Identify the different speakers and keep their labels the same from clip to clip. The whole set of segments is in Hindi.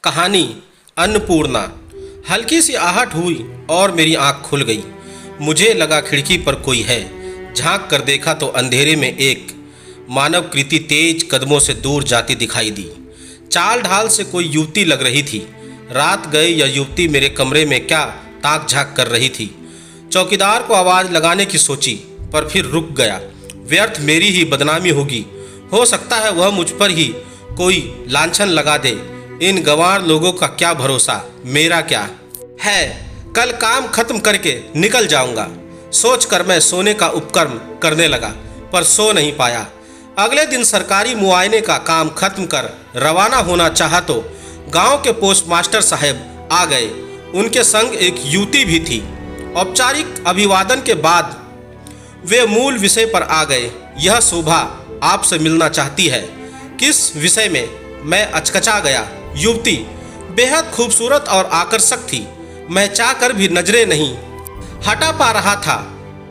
Speaker 1: कहानी अन्नपूर्णा। हल्की सी आहट हुई और मेरी आंख खुल गई। मुझे लगा खिड़की पर कोई है। झांक कर देखा तो अंधेरे में एक मानव कृति तेज कदमों से दूर जाती दिखाई दी। चाल ढाल से कोई युवती लग रही थी। रात गए यह युवती मेरे कमरे में क्या ताक झांक कर रही थी। चौकीदार को आवाज़ लगाने की सोची पर फिर रुक गया। व्यर्थ मेरी ही बदनामी होगी। हो सकता है वह मुझ पर ही कोई लांछन लगा दे। इन गंवार लोगों का क्या भरोसा, मेरा क्या है। कल काम खत्म करके निकल जाऊंगा सोचकर मैं सोने का उपक्रम करने लगा, पर सो नहीं पाया। अगले दिन सरकारी मुआयने का काम खत्म कर रवाना होना चाहा तो गांव के पोस्टमास्टर साहब आ गए। उनके संग एक युवती भी थी। औपचारिक अभिवादन के बाद वे मूल विषय पर आ गए। यह शोभा आपसे मिलना चाहती है। किस विषय में? मैं अचकचा गया। युवती बेहद खूबसूरत और आकर्षक थी। मैं चाहकर भी नजरें नहीं हटा पा रहा था।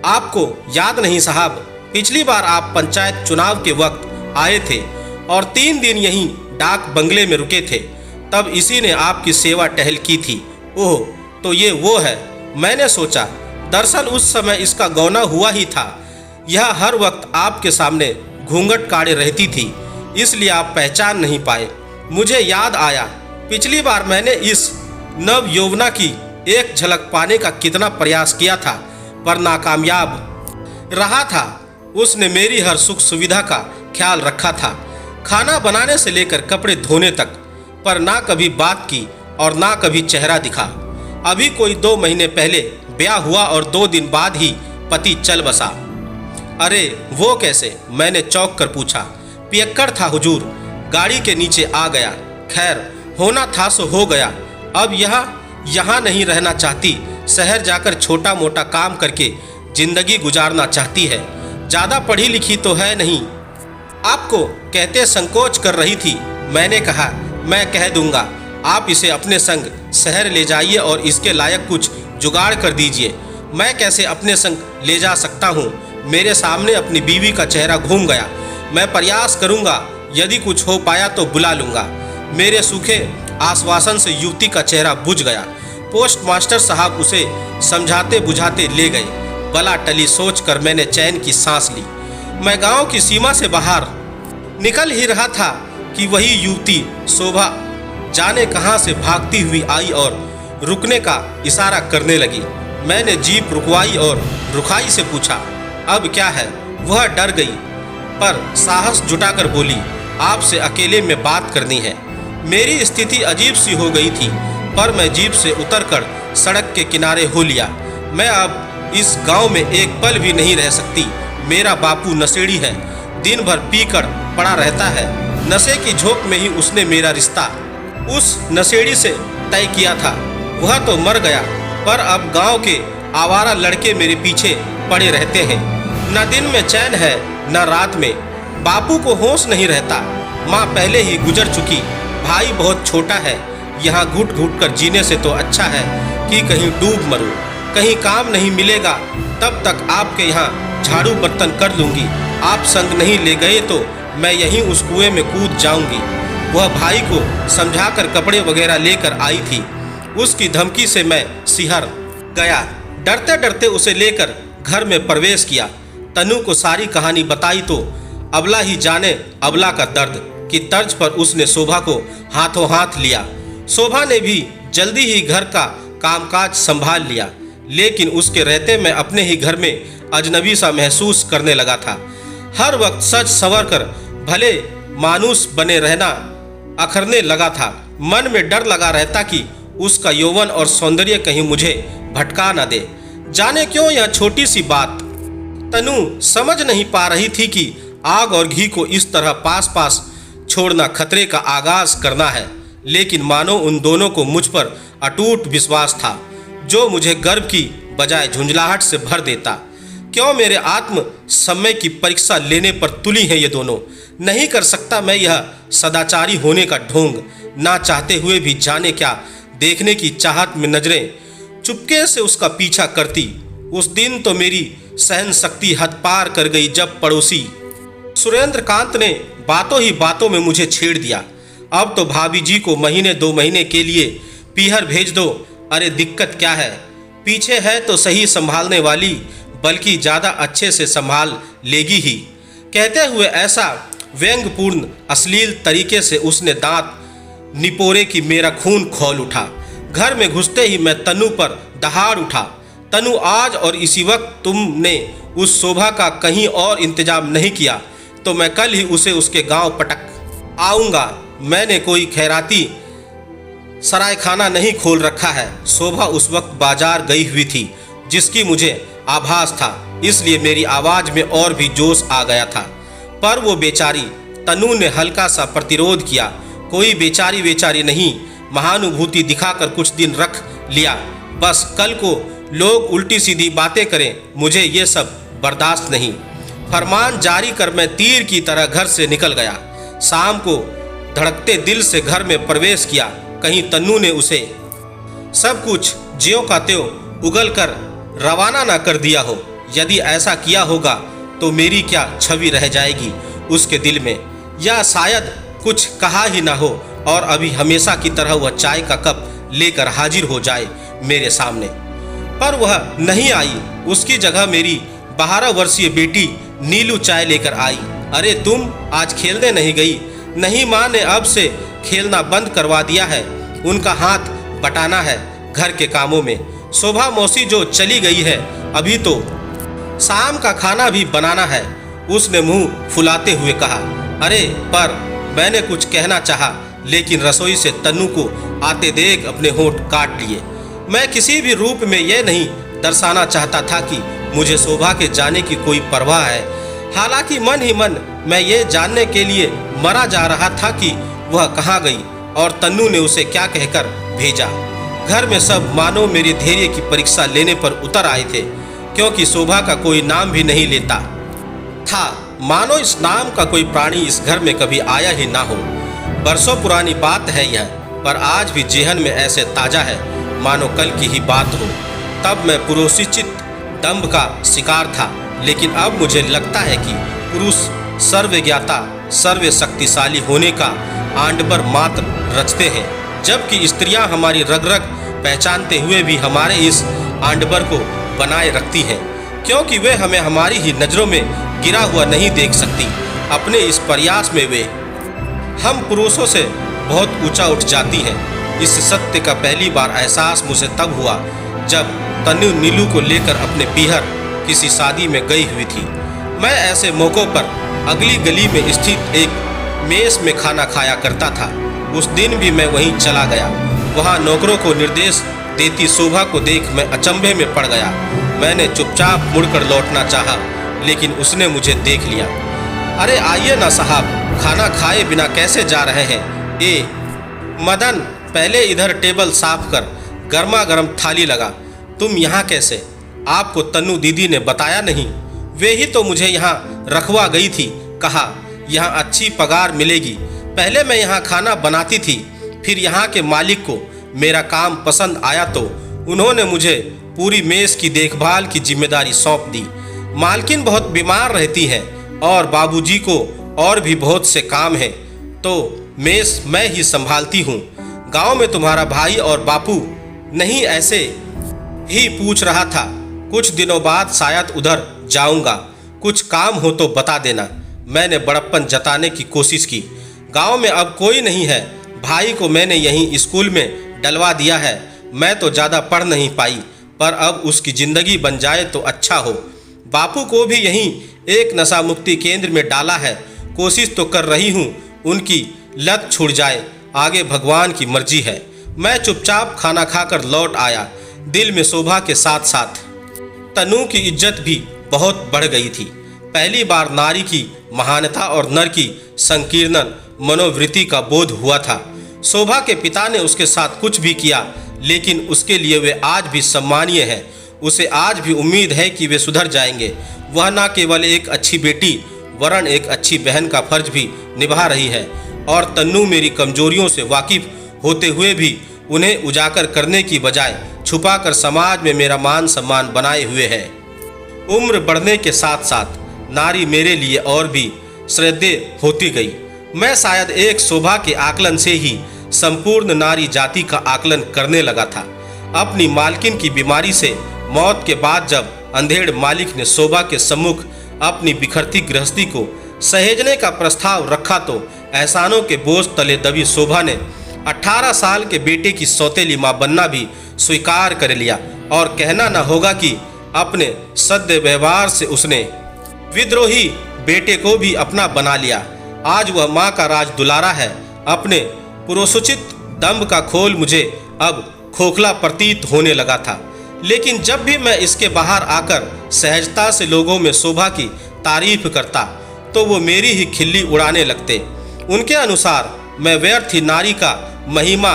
Speaker 1: आपको याद नहीं साहब, पिछली बार आप पंचायत चुनाव के वक्त आए थे और 3 दिन यहीं डाक बंगले में रुके थे। तब इसी ने आपकी सेवा टहल की थी। ओह, तो ये वो है। मैंने सोचा, दरअसल उस समय इसका गौना हुआ ही था। यह हर वक्त आपके सामने घूंघट काढ़े रहती थी, इसलिए आप पहचान नहीं पाए। मुझे याद आया, पिछली बार मैंने इस नव यौवना की एक झलक पाने का कितना प्रयास किया था, पर नाकामयाब रहा था। उसने मेरी हर सुख सुविधा का ख्याल रखा था, खाना बनाने से लेकर कपड़े धोने तक, पर ना कभी बात की और ना कभी चेहरा दिखा। अभी कोई 2 महीने पहले ब्याह हुआ और 2 दिन बाद ही पति चल बसा। अरे वो कैसे? मैंने चौंक कर पूछा। पियक्कड़ था हुजूर, गाड़ी के नीचे आ गया। खैर, होना था सो हो गया। अब यहाँ नहीं रहना चाहती, शहर जाकर छोटा मोटा काम करके जिंदगी गुजारना चाहती है। ज़्यादा पढ़ी लिखी तो है नहीं। आपको कहते संकोच कर रही थी। मैंने कहा, मैं कह दूंगा, आप इसे अपने संग शहर ले जाइए और इसके लायक कुछ जुगाड़ कर दीजिए। मैं कैसे अपने संग ले जा सकता हूँ? मेरे सामने अपनी बीवी का चेहरा घूम गया। मैं प्रयास करूँगा, यदि कुछ हो पाया तो बुला लूँगा। मेरे सूखे आश्वासन से युवती का चेहरा बुझ गया। पोस्टमास्टर साहब उसे समझाते बुझाते ले गए। बला टली सोचकर मैंने चैन की सांस ली। मैं गांव की सीमा से बाहर निकल ही रहा था कि वही युवती शोभा जाने कहां से भागती हुई आई और रुकने का इशारा करने लगी। मैंने जीप रुकवाई और रुखाई से पूछा, अब क्या है? वह डर गई पर साहस जुटाकर बोली, आपसे अकेले में बात करनी है। मेरी स्थिति अजीब सी हो गई थी, पर मैं जीप से उतरकर सड़क के किनारे हो लिया। मैं अब इस गांव में एक पल भी नहीं रह सकती। मेरा बापू नशेड़ी है, दिन भर पीकर पड़ा रहता है। नशे की झोंक में ही उसने मेरा रिश्ता उस नशेड़ी से तय किया था। वह तो मर गया, पर अब गांव के आवारा लड़के मेरे पीछे पड़े रहते हैं। न दिन में चैन है न रात में। बापू को होश नहीं रहता। माँ पहले ही गुजर चुकी। भाई बहुत छोटा है। यहाँ घुट घुट कर जीने से तो अच्छा है कि कहीं डूब मरूं। कहीं काम नहीं मिलेगा तब तक आपके यहाँ झाड़ू बर्तन कर लूँगी। आप संग नहीं ले गए तो मैं यहीं उस कुएं में कूद जाऊँगी। वह भाई को समझाकर कपड़े वगैरह लेकर आई थी। उसकी धमकी से मैं सिहर गया। डरते डरते उसे लेकर घर में प्रवेश किया। तनु को सारी कहानी बताई तो अबला ही जाने अबला का दर्द की तर्ज पर उसने शोभा को हाथों हाथ लिया। शोभा ने भी जल्दी ही घर का कामकाज संभाल लिया, लेकिन उसके रहते मैं अपने ही घर में अजनबी सा महसूस करने लगा था। हर वक्त सच संवर कर भले मानुस बने रहना अखरने लगा था। मन में डर लगा रहता कि उसका यौवन और सौंदर्य कहीं मुझे भटका न दे। जाने क्यों यह छोटी सी बात तनु समझ नहीं पा रही थी कि आग और घी को इस तरह पास पास छोड़ना खतरे का आगाज करना है। लेकिन मानो उन दोनों को मुझ पर अटूट विश्वास था, जो मुझे गर्व की बजाय झुंझलाहट से भर देता। क्यों मेरे आत्म समय की परीक्षा लेने पर तुली हैं ये दोनों? नहीं कर सकता मैं यह सदाचारी होने का ढोंग। ना चाहते हुए भी जाने क्या देखने की चाहत में नजरें चुपके से उसका पीछा करती। उस दिन तो मेरी सहन शक्ति हद पार कर गई जब पड़ोसी सुरेंद्र कांत ने बातों ही बातों में मुझे छेड़ दिया। अब तो भाभी जी को महीने 2 महीने के लिए पीहर भेज दो। अरे दिक्कत क्या है, पीछे है तो सही संभालने वाली, बल्कि ज़्यादा अच्छे से संभाल लेगी ही। कहते हुए ऐसा व्यंग्यपूर्ण अश्लील तरीके से उसने दांत निपोरे कि मेरा खून खौल उठा। घर में घुसते ही मैं तनु पर दहाड़ उठा। तनु, आज और इसी वक्त तुमने उस शोभा का कहीं और इंतजाम नहीं किया तो मैं कल ही उसे उसके गांव पटक आऊँगा। मैंने कोई खैराती सरायखाना नहीं खोल रखा है। शोभा उस वक्त बाजार गई हुई थी जिसकी मुझे आभास था, इसलिए मेरी आवाज़ में और भी जोश आ गया था। पर वो बेचारी, तनु ने हल्का सा प्रतिरोध किया। कोई बेचारी नहीं, महानुभूति दिखाकर कुछ दिन रख लिया। बस कल को लोग उल्टी सीधी बातें करें, मुझे ये सब बर्दाश्त नहीं। फरमान जारी कर मैं तीर की तरह घर से निकल गया। शाम को धड़कते दिल से घर में प्रवेश किया। कहीं तन्नू ने उसे सब कुछ ज्यों का त्यों उगल कर रवाना न कर दिया हो। यदि ऐसा किया होगा तो मेरी क्या छवि रह जाएगी उसके दिल में, या शायद कुछ कहा ही ना हो और अभी हमेशा की तरह वह चाय का कप लेकर हाजिर हो जाए मेरे सामने। पर वह नहीं आई। उसकी जगह मेरी 12 वर्षीय बेटी नीलू चाय लेकर आई। अरे तुम आज खेलने नहीं गई? नहीं, माँ ने अब से खेलना बंद करवा दिया है। उनका हाथ बटाना है घर के कामों में। शोभा मौसी जो चली गई है, अभी तो शाम का खाना भी बनाना है, उसने मुंह फुलाते हुए कहा। अरे पर मैंने कुछ कहना चाहा, लेकिन रसोई से तन्नू को आते देख अपने होंठ काट लिए। मैं किसी भी रूप में यह नहीं दर्शाना चाहता था कि मुझे शोभा के जाने की कोई परवाह है। हालांकि मन ही मन मैं ये जानने के लिए मरा जा रहा था कि वह कहाँ गई और तन्नू ने उसे क्या कहकर भेजा। घर में सब मानो मेरे धैर्य की परीक्षा लेने पर उतर आए थे, क्योंकि शोभा का कोई नाम भी नहीं लेता था। मानो इस नाम का कोई प्राणी इस घर में कभी आया ही ना हो। बरसों पुरानी बात है यह, पर आज भी जेहन में ऐसे ताज़ा है मानो कल की ही बात हो। तब मैं पुरोषित दंभ का शिकार था, लेकिन अब मुझे लगता है कि पुरुष सर्वज्ञाता सर्व शक्तिशाली होने का आंडबर मात्र रचते हैं, जबकि स्त्रियां हमारी रग रग पहचानते हुए भी हमारे इस आंडबर को बनाए रखती हैं, क्योंकि वे हमें हमारी ही नज़रों में गिरा हुआ नहीं देख सकती। अपने इस प्रयास में वे हम पुरुषों से बहुत ऊंचा उठ जाती हैं। इस सत्य का पहली बार एहसास मुझे तब हुआ जब तन्नू नीलू को लेकर अपने पीहर किसी शादी में गई हुई थी। मैं ऐसे मौक़ों पर अगली गली में स्थित एक मेस में खाना खाया करता था। उस दिन भी मैं वहीं चला गया। वहाँ नौकरों को निर्देश देती शोभा को देख मैं अचंभे में पड़ गया। मैंने चुपचाप मुड़कर लौटना चाहा, लेकिन उसने मुझे देख लिया। अरे आइए ना साहब, खाना खाए बिना कैसे जा रहे हैं? मदन, पहले इधर टेबल साफ कर, गर्मा गर्म थाली लगा। तुम यहाँ कैसे? आपको तन्नू दीदी ने बताया नहीं? वे ही तो मुझे यहाँ रखवा गई थी। कहा यहाँ अच्छी पगार मिलेगी। पहले मैं यहाँ खाना बनाती थी, फिर यहाँ के मालिक को मेरा काम पसंद आया तो उन्होंने मुझे पूरी मेस की देखभाल की जिम्मेदारी सौंप दी। मालकिन बहुत बीमार रहती हैं और बाबूजी को और भी बहुत से काम हैं, तो मेस मैं ही संभालती हूँ। गांव में तुम्हारा भाई और बापू नहीं ऐसे ही पूछ रहा था। कुछ दिनों बाद शायद उधर जाऊंगा, कुछ काम हो तो बता देना। मैंने बड़प्पन जताने की कोशिश की। गांव में अब कोई नहीं है। भाई को मैंने यहीं स्कूल में डलवा दिया है। मैं तो ज़्यादा पढ़ नहीं पाई, पर अब उसकी ज़िंदगी बन जाए तो अच्छा हो। बापू को भी यहीं एक नशा मुक्ति केंद्र में डाला है। कोशिश तो कर रही हूँ उनकी लत छूट जाए, आगे भगवान की मर्जी है। मैं चुपचाप खाना खाकर लौट आया। दिल में शोभा के साथ साथ तन्नू की इज्जत भी बहुत बढ़ गई थी। पहली बार नारी की महानता और नर की संकीर्णन मनोवृत्ति का बोध हुआ था। शोभा के पिता ने उसके साथ कुछ भी किया, लेकिन उसके लिए वे आज भी सम्मानीय हैं। उसे आज भी उम्मीद है कि वे सुधर जाएंगे। वह न केवल एक अच्छी बेटी वरन एक अच्छी बहन का फर्ज भी निभा रही है, और तन्नू मेरी कमजोरियों से वाकिफ होते हुए भी उन्हें उजागर करने की बजाय छुपाकर समाज में मेरा मान सम्मान बनाए हुए है। उम्र बढ़ने के साथ साथ नारी मेरे लिए और भी श्रद्धेय होती गई। मैं शायद एक शोभा के आकलन से ही संपूर्ण नारी जाति का आकलन करने लगा था। अपनी मालकिन की बीमारी से मौत के बाद जब अंधेड़ मालिक ने शोभा के सम्मुख अपनी बिखरती गृहस्थी को सहेजने का प्रस्ताव रखा तो एहसानों के बोझ तले दबी शोभा ने 18 साल के बेटे की सौतेली मां बनना भी स्वीकार कर लिया और कहना न होगा कि अपने सद्य व्यवहार से उसने विद्रोही बेटे को भी अपना बना लिया। आज वह मां का राज दुलारा है। अपने पुरुषोचित दंभ का खोल मुझे अब खोखला प्रतीत होने लगा था, लेकिन जब भी मैं इसके बाहर आकर सहजता से लोगों में शोभा की तारीफ करता तो वो मेरी ही खिल्ली उड़ाने लगते। उनके अनुसार मैं व्यर्थ ही नारी का महिमा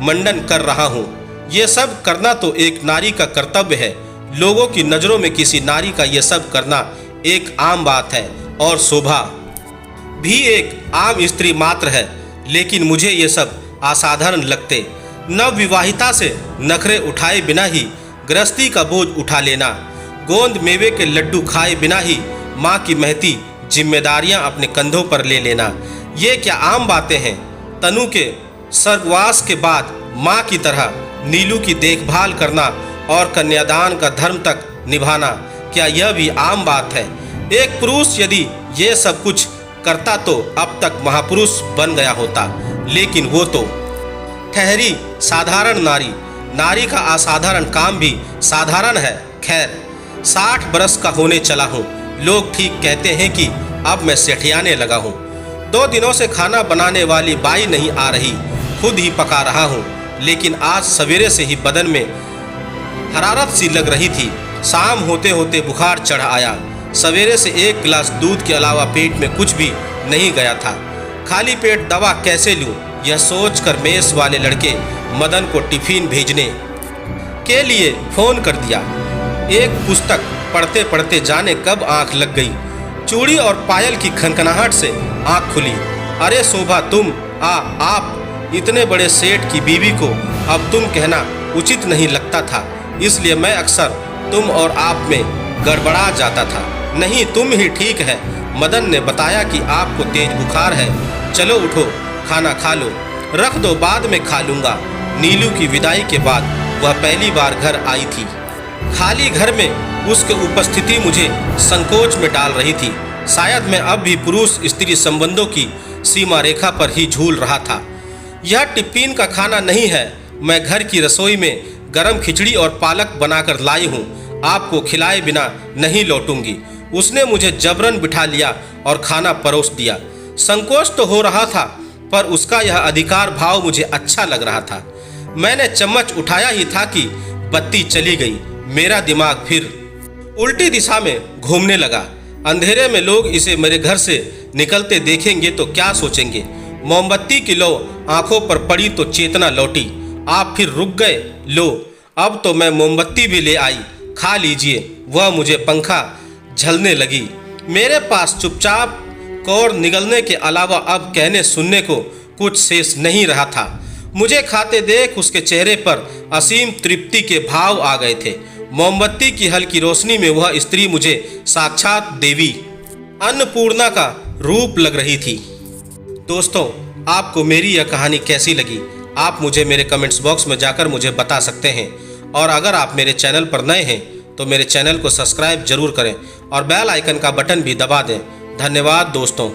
Speaker 1: मंडन कर रहा हूँ। ये सब करना तो एक नारी का कर्तव्य है। लोगों की नज़रों में किसी नारी का ये सब करना एक आम बात है और शोभा भी एक आम स्त्री मात्र है, लेकिन मुझे ये सब असाधारण लगते। नवविवाहिता से नखरे उठाए बिना ही गृहस्थी का बोझ उठा लेना, गोंद मेवे के लड्डू खाए बिना ही माँ की महती जिम्मेदारियां अपने कंधों पर ले लेना, ये क्या आम बातें हैं? तनु के स्वर्गवास के बाद माँ की तरह नीलू की देखभाल करना और कन्यादान का धर्म तक निभाना, क्या यह भी आम बात है? एक पुरुष यदि ये सब कुछ करता तो अब तक महापुरुष बन गया होता, लेकिन वो तो ठहरी साधारण नारी। नारी का असाधारण काम भी साधारण है। खैर, 60 बरस का होने चला हूँ। लोग ठीक कहते हैं कि अब मैं सेठियाने लगा हूँ। 2 दिनों से खाना बनाने वाली बाई नहीं आ रही, खुद ही पका रहा हूँ। लेकिन आज सवेरे से ही बदन में हरारत सी लग रही थी। शाम होते होते बुखार चढ़ आया। सवेरे से 1 गिलास दूध के अलावा पेट में कुछ भी नहीं गया था। खाली पेट दवा कैसे लूँ, यह सोचकर मेस वाले लड़के मदन को टिफिन भेजने के लिए फोन कर दिया। एक पुस्तक पढ़ते पढ़ते जाने कब आंख लग गई। चूड़ी और पायल की खनखनाहट से आंख खुली। अरे शोभा, तुम आप इतने बड़े सेठ की बीवी को अब तुम कहना उचित नहीं लगता था, इसलिए मैं अक्सर तुम और आप में गड़बड़ा जाता था। नहीं, तुम ही ठीक है। मदन ने बताया कि आपको तेज बुखार है। चलो उठो, खाना खा लो। रख दो, बाद में खा लूँगा। नीलू की विदाई के बाद वह पहली बार घर आई थी। खाली घर में उसकी उपस्थिति मुझे संकोच में डाल रही थी। शायद मैं अब भी पुरुष स्त्री संबंधों की सीमा रेखा पर ही झूल रहा था। यह टिफ़िन का खाना नहीं है। मैं घर की रसोई में गरम खिचड़ी और पालक बनाकर लाई हूँ। आपको खिलाए बिना नहीं लौटूंगी। उसने मुझे जबरन बिठा लिया और खाना परोस दिया। संकोच तो हो रहा था, पर उसका यह अधिकार भाव मुझे अच्छा लग रहा था। मैंने चम्मच उठाया ही था कि बत्ती चली गई। मेरा दिमाग फिर उल्टी दिशा में घूमने लगा। अंधेरे में लोग इसे मेरे घर से निकलते देखेंगे तो क्या सोचेंगे? मोमबत्ती की लौ आंखों पर पड़ी तो चेतना लौटी। आप फिर रुक गए। लो, अब तो मैं मोमबत्ती भी ले आई, खा लीजिए। वह मुझे पंखा झलने लगी। मेरे पास चुपचाप कौर निगलने के अलावा अब कहने सुनने को कुछ शेष नहीं रहा था। मुझे खाते देख उसके चेहरे पर असीम तृप्ति के भाव आ गए थे। मोमबत्ती की हल्की रोशनी में वह स्त्री मुझे साक्षात देवी अन्नपूर्णा का रूप लग रही थी। दोस्तों, आपको मेरी यह कहानी कैसी लगी? आप मुझे मेरे कमेंट्स बॉक्स में जाकर मुझे बता सकते हैं। और अगर आप मेरे चैनल पर नए हैं तो मेरे चैनल को सब्सक्राइब जरूर करें और बेल आइकन का बटन भी दबा दें। धन्यवाद दोस्तों।